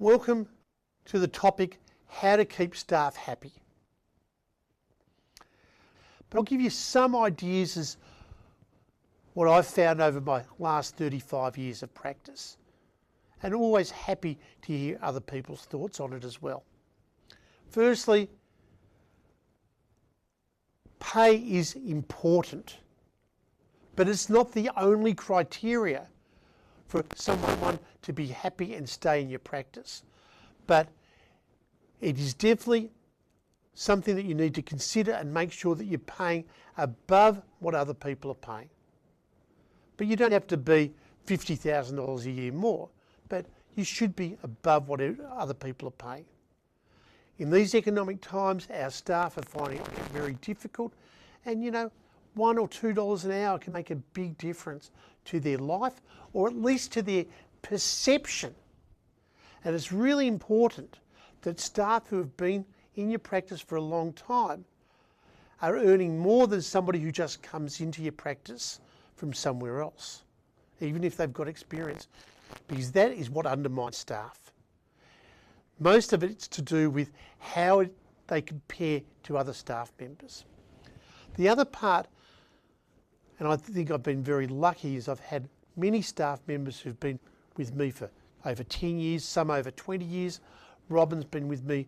Welcome to the topic, how to keep staff happy. But I'll give you some ideas as what I've found over my last 35 years of practice. And always happy to hear other people's thoughts on it as well. Firstly, pay is important, but it's not the only criteria for someone to be happy and stay in your practice. But it is definitely something that you need to consider and make sure that you're paying above what other people are paying. But you don't have to be $50,000 a year more, but you should be above what other people are paying. In these economic times, our staff are finding it very difficult, and $1 or $2 an hour can make a big difference to their life, or at least to their perception. And it's really important that staff who have been in your practice for a long time are earning more than somebody who just comes into your practice from somewhere else, even if they've got experience, because that is what undermines staff. Most of it's to do with how they compare to other staff members. The other part, and I think I've been very lucky, is I've had many staff members who've been with me for over 10 years, some over 20 years. Robin's been with me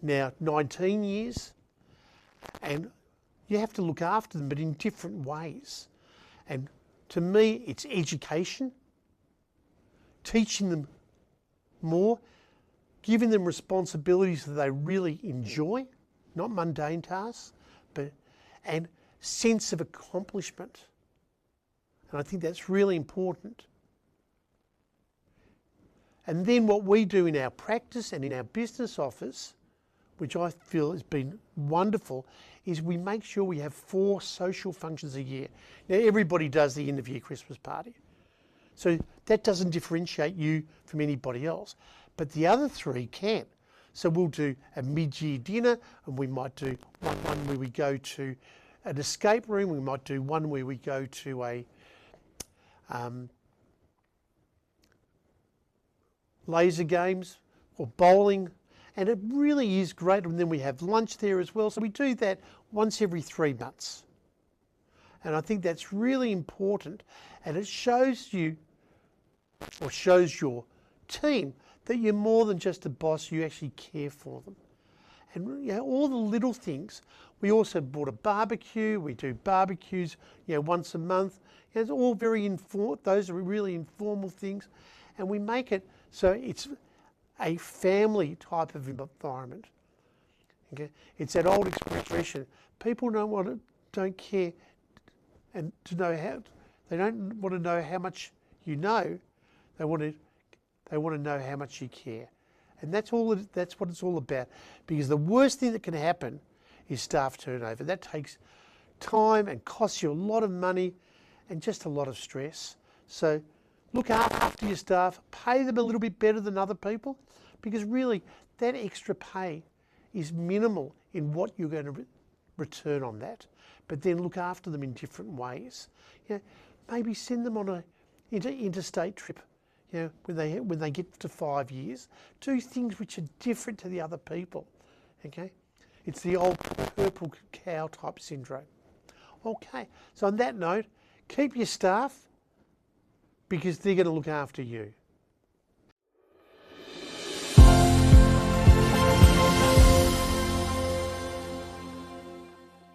now 19 years. And you have to look after them, but in different ways. And to me, it's education, teaching them more, giving them responsibilities that they really enjoy, not mundane tasks, and sense of accomplishment. And I think that's really important. And then what we do in our practice and in our business office, which I feel has been wonderful, is we make sure we have 4 social functions a year. Now, everybody does the end of year Christmas party. So that doesn't differentiate you from anybody else. But the other 3 can. So we'll do a mid-year dinner, and we might do one where we go to an escape room. We might do one where we go to a laser games or bowling. And it really is great. And then we have lunch there as well. So we do that once every 3 months. And I think that's really important. And it shows you, or shows your team, that you're more than just a boss, you actually care for them. And all the little things. We also bought a barbecue. We do barbecues once a month. It's all very informal. Those are really informal things. And we make it so it's a family type of environment. Okay? It's that old expression. People don't care and to know how. They don't want to know how much you know. They want to know how much you care. And that's what it's all about. Because the worst thing that can happen is staff turnover. That takes time and costs you a lot of money and just a lot of stress. So look after your staff, pay them a little bit better than other people, because really that extra pay is minimal in what you're going to return on that. But then look after them in different ways. Maybe send them on an interstate trip. When they get to 5 years, do things which are different to the other people. Okay, it's the old purple cow type syndrome. Okay, so on that note, keep your staff because they're going to look after you.